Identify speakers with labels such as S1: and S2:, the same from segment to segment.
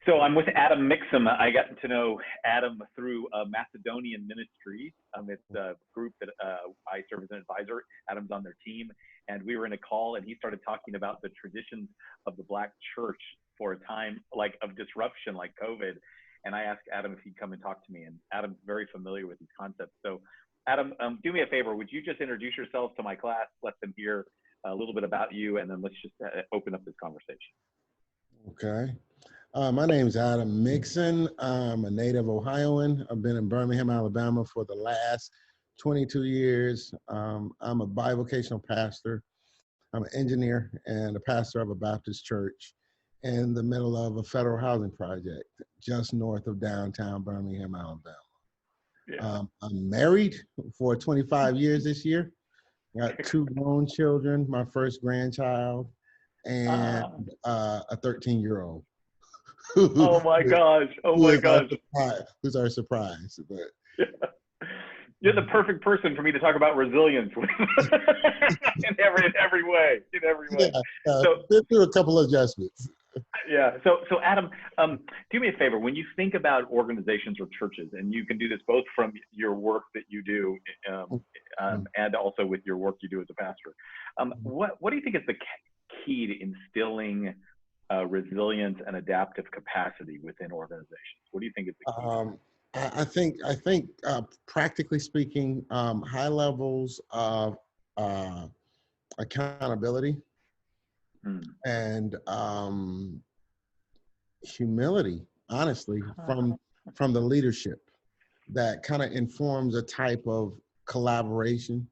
S1: So I'm with Adam Mixon. I got to know Adam through Macedonian Ministries. It's a group that I serve as an advisor. Adam's on their team, and we were in a call, and he started talking about the traditions of the Black church for a time like of disruption, like COVID. And I asked Adam if he'd come and talk to me, and Adam's very familiar with these concepts. So, Adam, do me a favor. Would you just introduce yourself to my class, let them hear a little bit about you, and then let's just open up this conversation.
S2: Okay. My name is Adam Mixon. I'm a native Ohioan. I've been in Birmingham, Alabama for the last 22 years. I'm a bivocational pastor. I'm an engineer and a pastor of a Baptist church in the middle of a federal housing project just north of downtown Birmingham, Alabama.
S1: Yeah.
S2: I'm married for 25 years this year. I got 2 grown children, my first grandchild, and a 13-year-old.
S1: Oh my gosh! Oh my gosh!
S2: Who's our surprise? But
S1: yeah. You're the perfect person for me to talk about resilience with in every way.
S2: Yeah, so been through a couple of adjustments.
S1: Yeah. So Adam, do me a favor. When you think about organizations or churches, and you can do this both from your work that you do, and also with your work you do as a pastor, what do you think is the key to instilling resilience and adaptive capacity within organizations? What do you think is the key?
S2: I think practically speaking, high levels of accountability and humility, honestly, from the leadership that kind of informs a type of collaboration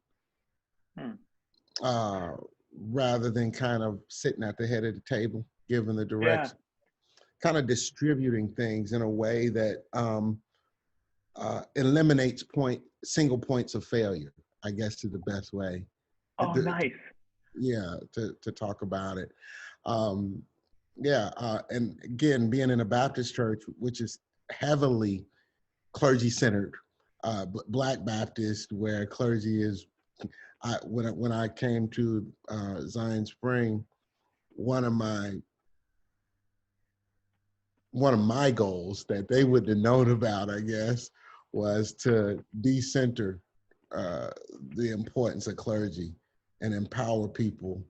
S2: rather than kind of sitting at the head of the table, giving the direction, kind of distributing things in a way that eliminates single points of failure, I guess is the best way.
S1: Oh, nice.
S2: To talk about it. And again, being in a Baptist church, which is heavily clergy-centered, Black Baptist, where clergy is, when I came to Zion Spring, one of my goals that they wouldn't have known about, I guess, was to decenter the importance of clergy and empower people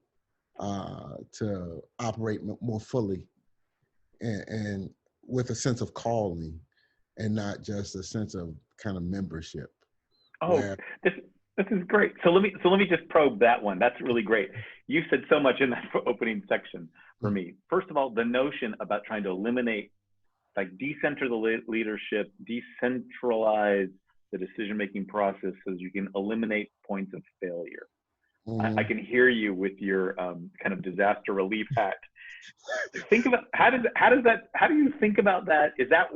S2: to operate more fully and with a sense of calling and not just a sense of kind of membership.
S1: This is great. So let me just probe that one. That's really great. You said so much in that opening section for me. First of all, the notion about trying to eliminate, like decenter the leadership, decentralize the decision-making process so you can eliminate points of failure. I can hear you with your kind of disaster relief hat. Think about how do you think about that? Is that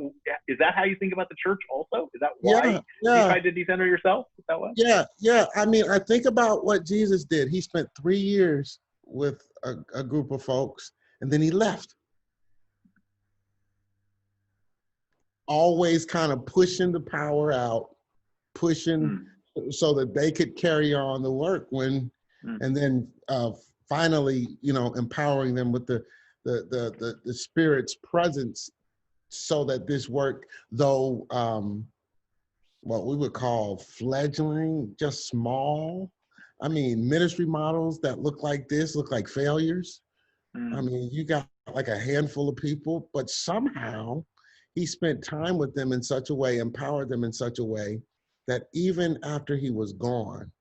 S1: how you think about the church also? Is that why you tried to decenter yourself? Is that what?
S2: Yeah. I mean, I think about what Jesus did. He spent 3 years with a group of folks, and then he left. Always kind of pushing the power out, pushing so that they could carry on the work and then finally, empowering them with the Spirit's presence so that this work, though what we would call fledgling, just small, I mean, ministry models that look like failures. I mean, you got like a handful of people, but somehow he spent time with them in such a way, empowered them in such a way that even after he was gone,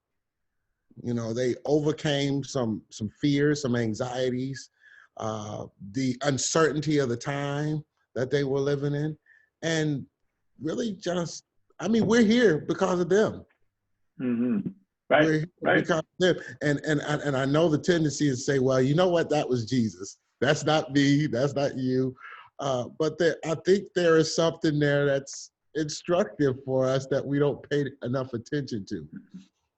S2: they overcame some fears, some anxieties, the uncertainty of the time that they were living in. And really we're here because of them.
S1: Right.
S2: We're here because of them. And I know the tendency is to say, well, you know what, that was Jesus. That's not me, that's not you. But I think there is something there that's instructive for us that we don't pay enough attention to.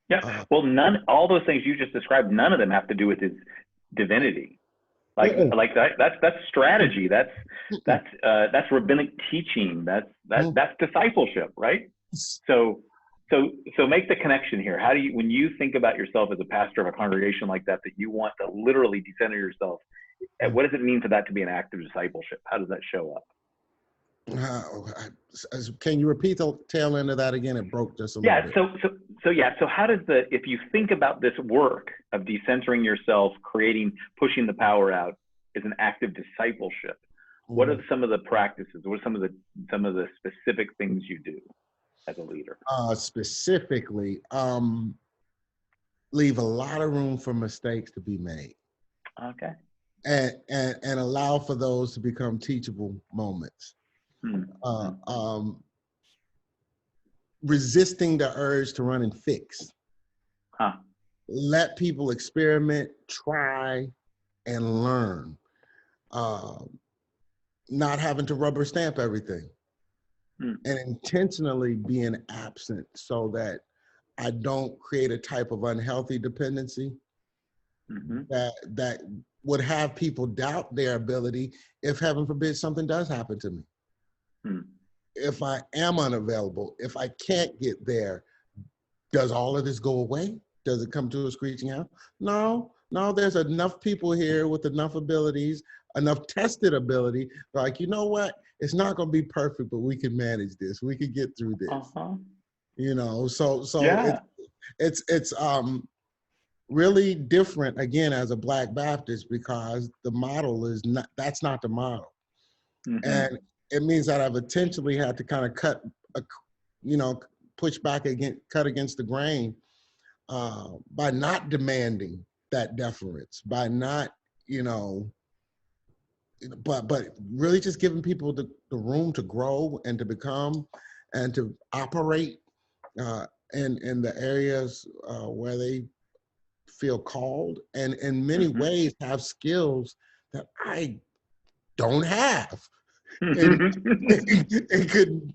S1: Yeah, well, all those things you just described, none of them have to do with his divinity. Like that's strategy. That's rabbinic teaching. That's discipleship, right? So make the connection here. How do you, when you think about yourself as a pastor of a congregation like that you want to literally decenter yourself, what does it mean for that to be an act of discipleship? How does that show up?
S2: Can you repeat the tail end of that again? It broke just a little
S1: Yeah.
S2: bit.
S1: So how does if you think about this work of decentering yourself, pushing the power out as an act of discipleship, what are some of the practices? What are some of the specific things you do as a leader?
S2: Specifically, leave a lot of room for mistakes to be made.
S1: Okay.
S2: And allow for those to become teachable moments. Resisting the urge to run and fix. Let people experiment, try, and learn. Not having to rubber stamp everything. And intentionally being absent so that I don't create a type of unhealthy dependency that would have people doubt their ability if, heaven forbid, something does happen to me. If I am unavailable, if I can't get there, does all of this go away? Does it come to a screeching halt? No, there's enough people here with enough abilities, enough tested ability, like, you know what? It's not going to be perfect, but we can manage this. We can get through this. You know, so yeah. It's really different, again, as a Black Baptist, because the model is not, that's not the model. And it means that I've intentionally had to kind of push back against, cut against the grain by not demanding that deference, by not, but really just giving people the room to grow and to become and to operate in the areas where they feel called, and in many ways have skills that I don't have. And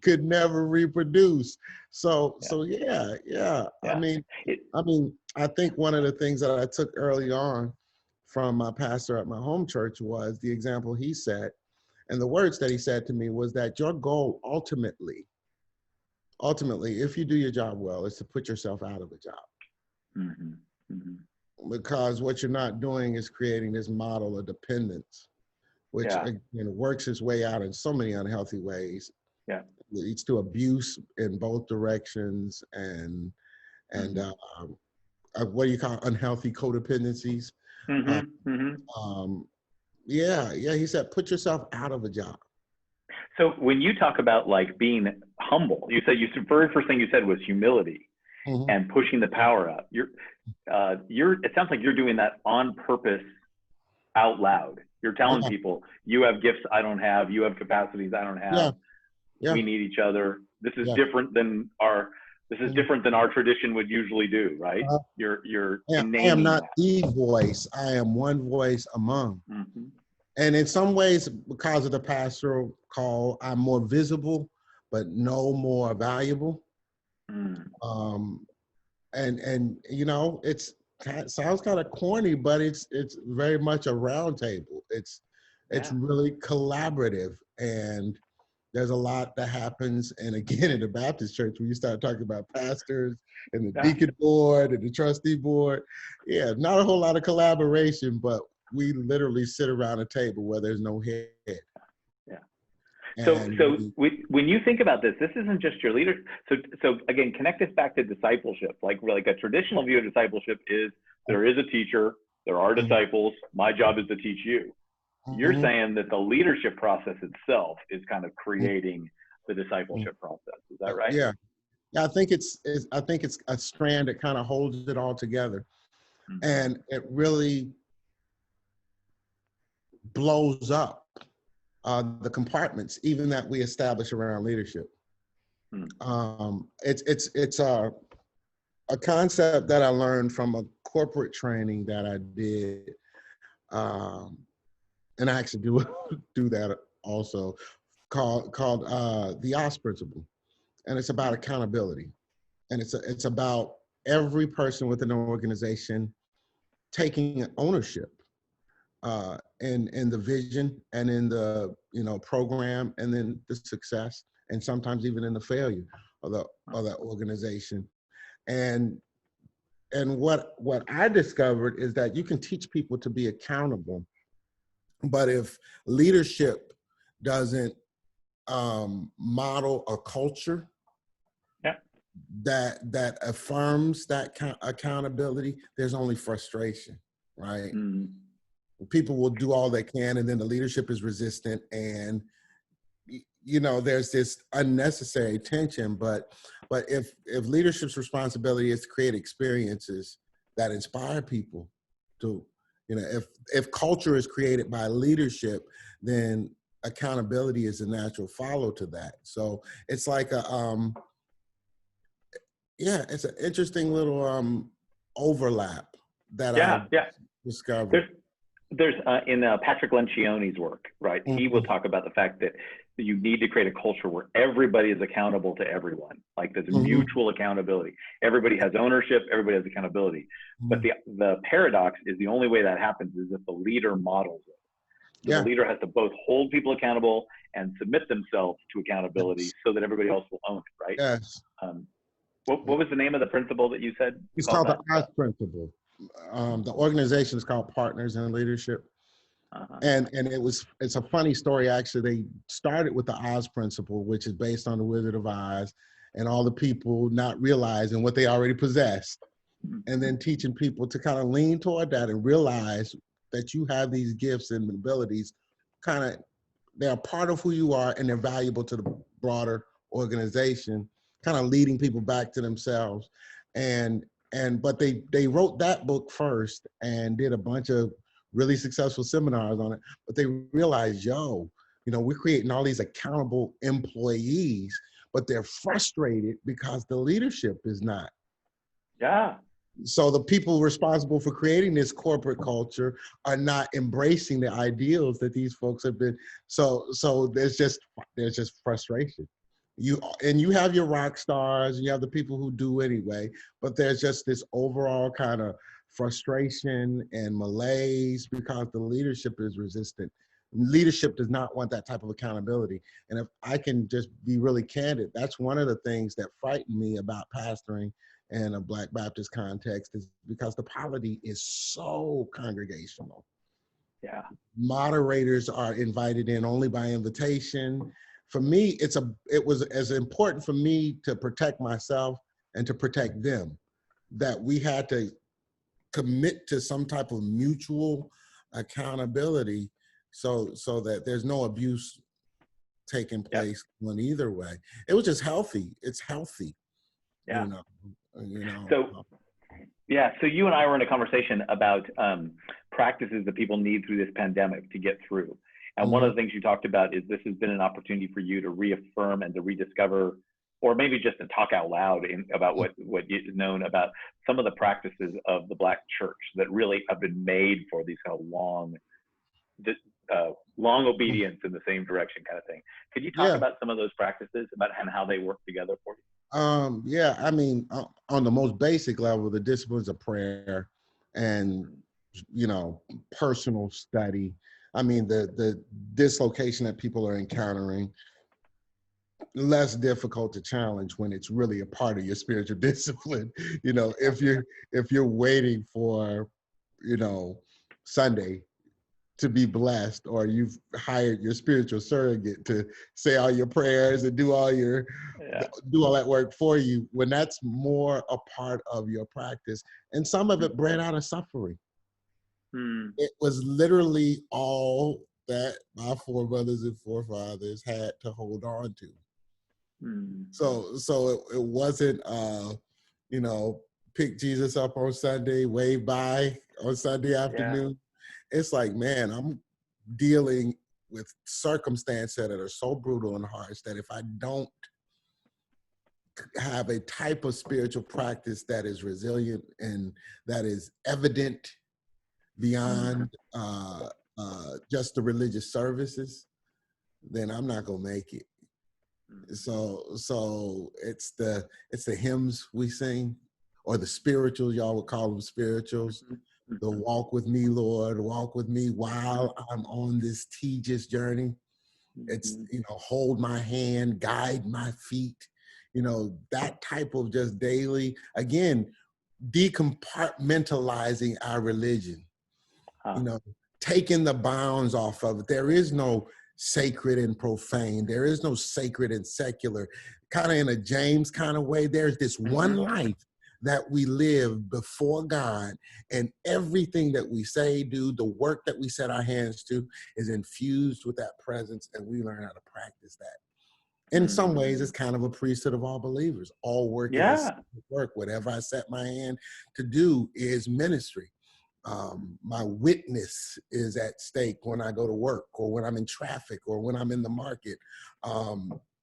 S2: could never reproduce. So yeah. I mean, I think one of the things that I took early on from my pastor at my home church was the example he set, and the words that he said to me was that your goal ultimately, if you do your job well, is to put yourself out of a job. Because what you're not doing is creating this model of dependence, which again works its way out in so many unhealthy ways. It leads to abuse in both directions, and what do you call unhealthy codependencies? He said, put yourself out of a job.
S1: So when you talk about like being humble, you said the very first thing you said was humility and pushing the power out. It sounds like you're doing that on purpose, out loud. You're telling people, you have gifts I don't have, you have capacities I don't have. We need each other. This is different than our tradition would usually do, right? You're
S2: I am not the voice. I am one voice among. And in some ways, because of the pastoral call, I'm more visible, but no more valuable. And it sounds kind of corny, but it's very much a round table. It's really collaborative, and there's a lot that happens. And again, in the Baptist church, when you start talking about pastors and the deacon board and the trustee board, not a whole lot of collaboration, but we literally sit around a table where there's no head.
S1: So when you think about this isn't just your leader. So again, connect this back to discipleship. Like a traditional view of discipleship is there is a teacher, there are disciples. My job is to teach you. You're saying that the leadership process itself is kind of creating the discipleship process. Is that right?
S2: Yeah. I think it's a strand that kind of holds it all together, and it really blows up the compartments even that we establish around leadership. It's a concept that I learned from a corporate training that I did, and I actually do that also, called the OS principle, and it's about accountability, and it's about every person within an organization taking ownership in the vision and in the program, and then the success, and sometimes even in the failure of the organization. And what I discovered is that you can teach people to be accountable, but if leadership doesn't model a culture
S1: Yeah.
S2: that affirms that accountability, there's only frustration, right?
S1: Mm.
S2: People will do all they can, and then the leadership is resistant, and there's this unnecessary tension. But if leadership's responsibility is to create experiences that inspire people to, if culture is created by leadership, then accountability is a natural follow to that. So it's like it's an interesting little overlap that
S1: Yeah,
S2: I've
S1: yeah.
S2: discovered.
S1: There's in Patrick Lencioni's work, right? He will talk about the fact that you need to create a culture where everybody is accountable to everyone. Like there's mutual accountability. Everybody has ownership. Everybody has accountability. But the paradox is the only way that happens is if the leader models it. So the leader has to both hold people accountable and submit themselves to accountability so that everybody else will own it, right?
S2: Yes.
S1: What was the name of the principle that you said?
S2: It's called the OZ principle. The organization is called Partners in Leadership. And it's a funny story, actually. They started with the Oz principle, which is based on the Wizard of Oz, and all the people not realizing what they already possessed, and then teaching people to kind of lean toward that and realize that you have these gifts and abilities, they're part of who you are, and they're valuable to the broader organization, kind of leading people back to themselves. But they wrote that book first and did a bunch of really successful seminars on it. But they realized, we're creating all these accountable employees, but they're frustrated because the leadership is not.
S1: Yeah.
S2: So the people responsible for creating this corporate culture are not embracing the ideals that these folks have been. So there's just frustration. You have your rock stars, and you have the people who do anyway, but there's just this overall kind of frustration and malaise because the leadership is resistant. Leadership does not want that type of accountability. And if I can just be really candid, that's one of the things that frightened me about pastoring in a Black Baptist context, is because the polity is so congregational.
S1: Yeah.
S2: Moderators are invited in only by invitation. For me, it was as important for me to protect myself and to protect them, that we had to commit to some type of mutual accountability so that there's no abuse taking place on either way. It was just healthy. It's healthy.
S1: Yeah. So you and I were in a conversation about practices that people need through this pandemic to get through. And one of the things you talked about is this has been an opportunity for you to reaffirm and to rediscover, or maybe just to talk out loud about what is known about some of the practices of the Black church that really have been made for these kind of long obedience in the same direction kind of thing. Could you talk about some of those practices and how they work together for you?
S2: I mean, on the most basic level, the disciplines of prayer and, personal study. I mean, the dislocation that people are encountering, less difficult to challenge when it's really a part of your spiritual discipline. If you're waiting for, Sunday to be blessed, or you've hired your spiritual surrogate to say all your prayers and do all that work for you, when that's more a part of your practice. And some of it bred out of suffering. It was literally all that my foremothers and forefathers had to hold on to. So it wasn't, pick Jesus up on Sunday, wave by on Sunday afternoon. It's like, man, I'm dealing with circumstances that are so brutal and harsh that if I don't have a type of spiritual practice that is resilient and that is evident beyond just the religious services, then I'm not gonna make it. So it's the hymns we sing, or the spirituals, y'all would call them spirituals. The walk with me, Lord, walk with me while I'm on this tedious journey. It's, hold my hand, guide my feet, that type of just daily, again, decompartmentalizing our religion, taking the bounds off of it. There is no sacred and profane. There is no sacred and secular. Kind of in a James kind of way, there's this one life that we live before God, and everything that we say, do, the work that we set our hands to is infused with that presence, and we learn how to practice that. In some ways, it's kind of a priesthood of all believers. All work is a sacred work. Whatever I set my hand to do is ministry. My witness is at stake when I go to work, or when I'm in traffic, or when I'm in the market.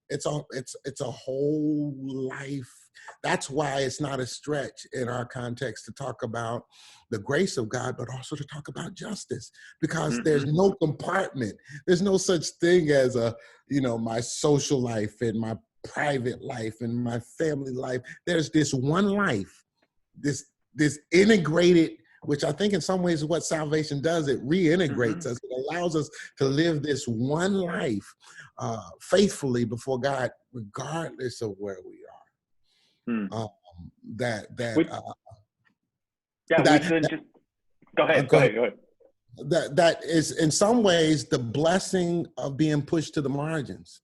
S2: It's a whole life. That's why it's not a stretch in our context to talk about the grace of God, but also to talk about justice, because there's no compartment. There's no such thing as my social life and my private life and my family life. There's this one life, this integrated, which I think in some ways is what salvation does. It reintegrates us. It allows us to live this one life faithfully before God, regardless of where we are.
S1: Go ahead.
S2: That is in some ways the blessing of being pushed to the margins.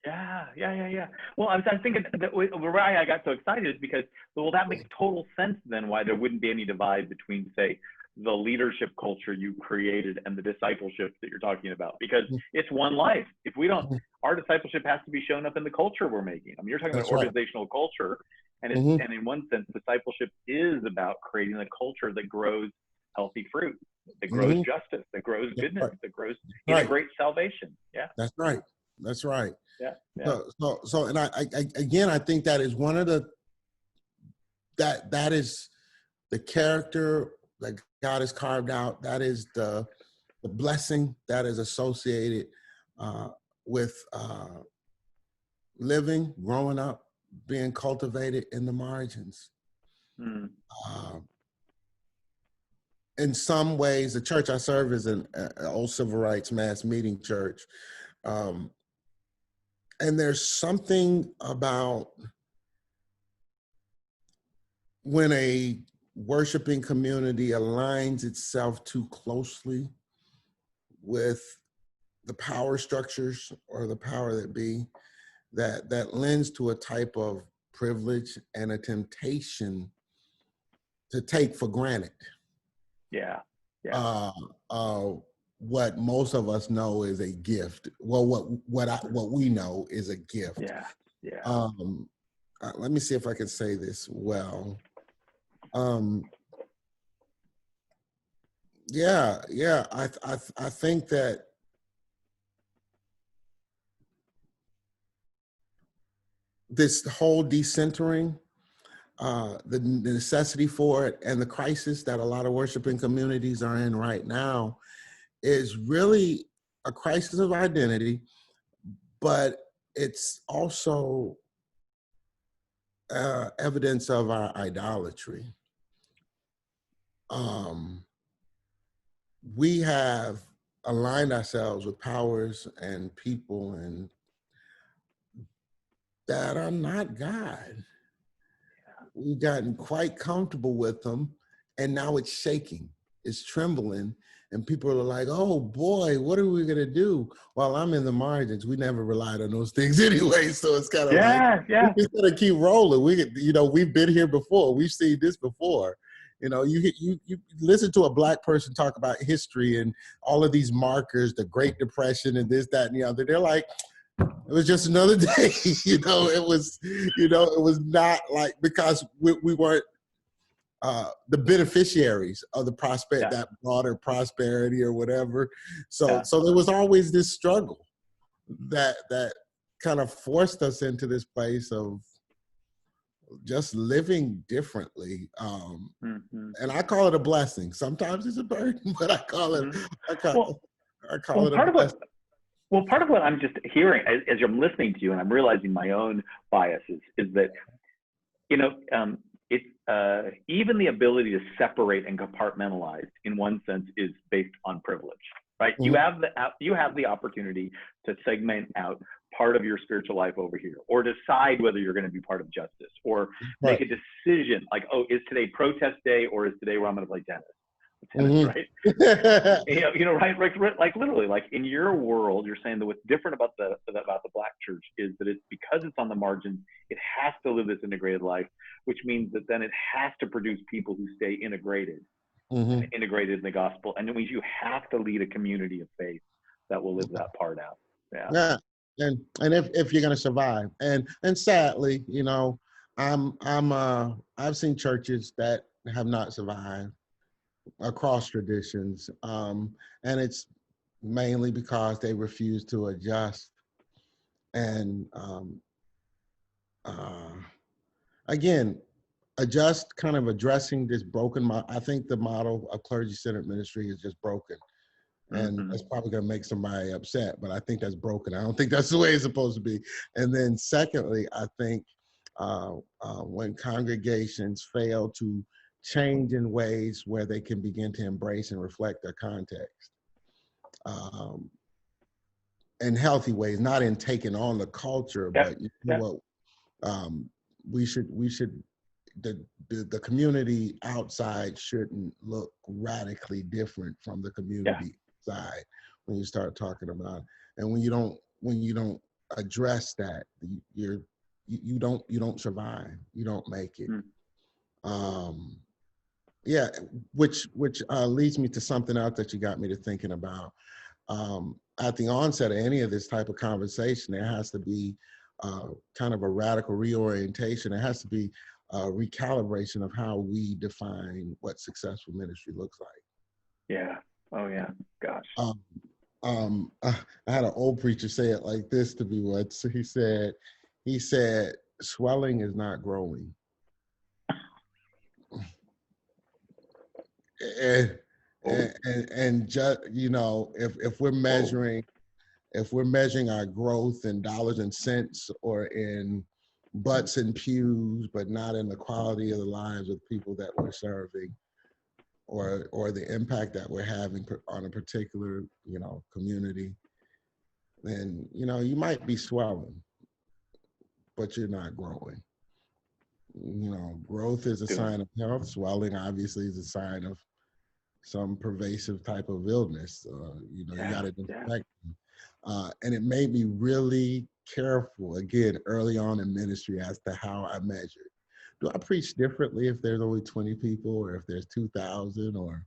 S1: Yeah. Well, I was thinking that why I got so excited is because, well, that makes total sense then why there wouldn't be any divide between, say, the leadership culture you created and the discipleship that you're talking about, because it's one life. If we don't, our discipleship has to be shown up in the culture we're making. I mean, you're talking about organizational culture, and and in one sense, discipleship is about creating a culture that grows healthy fruit, that grows justice, that grows goodness, that grows integrates salvation. Yeah,
S2: that's right. That's right.
S1: Yeah.
S2: So, and I think that is one of that is the character that God has carved out. That is the blessing that is associated with living, growing up, being cultivated in the margins. In some ways, the church I serve is an old civil rights mass meeting church. And there's something about when a worshiping community aligns itself too closely with the power structures or the power that be, that lends to a type of privilege and a temptation to take for granted. What most of us know is a gift. Well, what we know is a gift. Let me see if I can say this well. I think that this whole decentering, the necessity for it, and the crisis that a lot of worshiping communities are in right now is really a crisis of identity, but it's also evidence of our idolatry. We have aligned ourselves with powers and people and that are not God. We've gotten quite comfortable with them, and now it's shaking, it's trembling, and people are like, oh boy, what are we gonna do? Well, I'm in the margins. We never relied on those things anyway, so it's kind of we just gotta keep rolling. We've been here before. We've seen this before. You listen to a Black person talk about history and all of these markers, the Great Depression and this, that, and the other. They're like, it was just another day. It was not like, because we weren't the beneficiaries of that broader prosperity or whatever. So there was always this struggle that kind of forced us into this place of just living differently. And I call it a blessing. Sometimes it's a burden, but I call it a blessing.
S1: Part of what I'm just hearing as I'm listening to you, and I'm realizing my own biases, is that, it's even the ability to separate and compartmentalize in one sense is based on privilege, right? You have the opportunity to segment out part of your spiritual life over here, or decide whether you're going to be part of justice, or make a decision like, oh, is today protest day, or is today where I'm going to play tennis? tenants,
S2: Mhm.
S1: right? Right, like literally, like in your world, you're saying that what's different about the black church is that it's because it's on the margins, it has to live this integrated life, which means that then it has to produce people who stay integrated and
S2: Mhm.
S1: integrated in the gospel, and it means you have to lead a community of faith that will live that part out. Yeah.
S2: Yeah, and if you're gonna survive, and sadly, I've seen churches that have not survived across traditions, and it's mainly because they refuse to adjust. And uh, again, adjust, kind of addressing this broken model. I think the model of clergy-centered ministry is just broken. And
S1: Mm-hmm.
S2: that's probably going to make somebody upset, but I think that's broken. I don't think that's the way it's supposed to be. And then secondly, I think when congregations fail to change in ways where they can begin to embrace and reflect their context, um, in healthy ways, not in taking on the culture,
S1: Yeah.
S2: but you know
S1: Yeah.
S2: what, we should the community outside shouldn't look radically different from the
S1: Yeah.
S2: community inside when you start talking about it. And when you don't address that, you don't survive, you don't make it.
S1: Mm.
S2: um yeah, which leads me to something else that you got me to thinking about. At the onset of any of this type of conversation, there has to be kind of a radical reorientation. There has to be a recalibration of how we define what successful ministry looks like.
S1: Yeah. Oh yeah. Gosh.
S2: I had an old preacher say it like this to me once. He said, swelling is not growing. And
S1: Oh.
S2: and just, if we're measuring our growth in dollars and cents or in butts and pews, but not in the quality of the lives of people that we're serving, or the impact that we're having on a particular, community, then, you might be swelling, but you're not growing. Growth is a
S1: Doing.
S2: sign of health. Swelling obviously is a sign of some pervasive type of illness. You got
S1: Yeah.
S2: to
S1: Yeah.
S2: detect them. And it made me really careful, again, early on in ministry, as to how I measured. Do I preach differently if there's only 20 people, or if there's 2,000, or,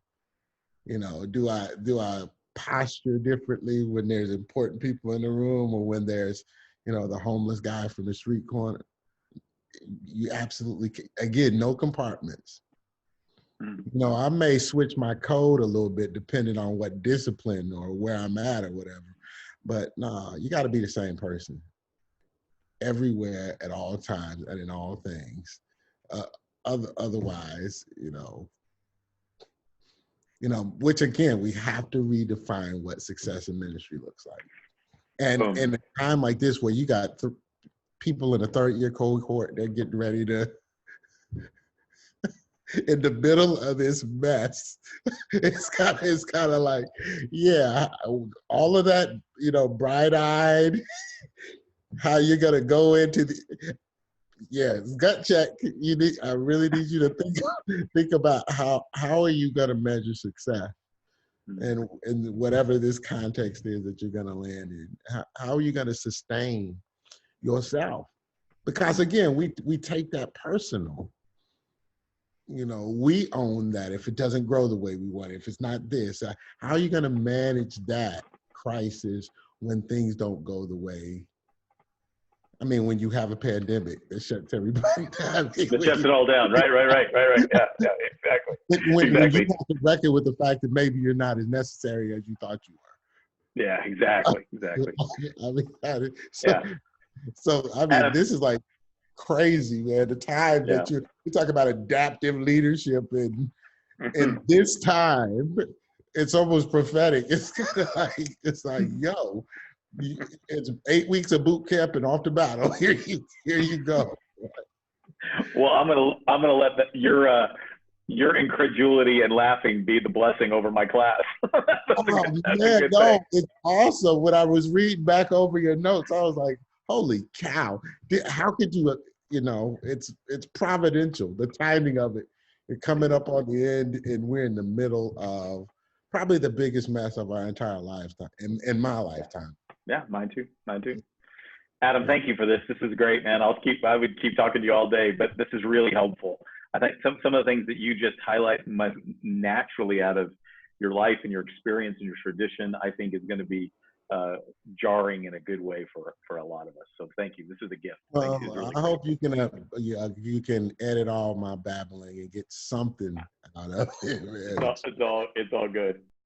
S2: do I posture differently when there's important people in the room, or when there's, the homeless guy from the street corner? You absolutely, again, no compartments.
S1: Mm.
S2: I may switch my code a little bit depending on what discipline or where I'm at or whatever. But nah, you got to be the same person everywhere at all times and in all things. Otherwise, which again, we have to redefine what success in ministry looks like. And
S1: Boom.
S2: in a time like this, where you got people in the third-year cohort, they're getting ready to, in the middle of this mess, it's kind of like, yeah, all of that, bright-eyed, how you're gonna go into the, gut check. I really need you to think about how are you gonna measure success,
S1: Mm.
S2: and whatever this context is that you're gonna land in. How are you gonna sustain yourself? Because again, we take that personal. We own that if it doesn't grow the way we want it, if it's not this. How are you going to manage that crisis when things don't go the way? I mean, when you have a pandemic that shuts everybody down.
S1: That shuts it all down. Right. Yeah. Yeah. Exactly.
S2: When you
S1: Exactly.
S2: have to reckon with the fact that maybe you're not as necessary as you thought you were.
S1: Yeah. Exactly. Exactly. Yeah.
S2: So I mean,
S1: Adam.
S2: this is like crazy, man. The time
S1: Yeah.
S2: that you talk about adaptive leadership in
S1: Mhm.
S2: this time, it's almost prophetic. It's like, yo, it's 8 weeks of boot camp and off to battle. Here you go.
S1: Well, I'm gonna let your incredulity and laughing be the blessing over my class. That's a good thing.
S2: It's awesome. When I was reading back over your notes, I was like, holy cow! How could you? It's providential. The timing of it. We're coming up on the end, and we're in the middle of probably the biggest mess of our entire lifetime, in my lifetime.
S1: Yeah, mine too. Adam,
S2: Yeah.
S1: thank you for this. This is great, man. I would keep talking to you all day, but this is really helpful. I think some of the things that you just highlight must naturally out of your life and your experience and your tradition, I think is going to be jarring in a good way for a lot of us. So thank you. This is a gift. Thank you.
S2: Well, I hope you can edit all my babbling and get something out of it. Man.
S1: It's all good.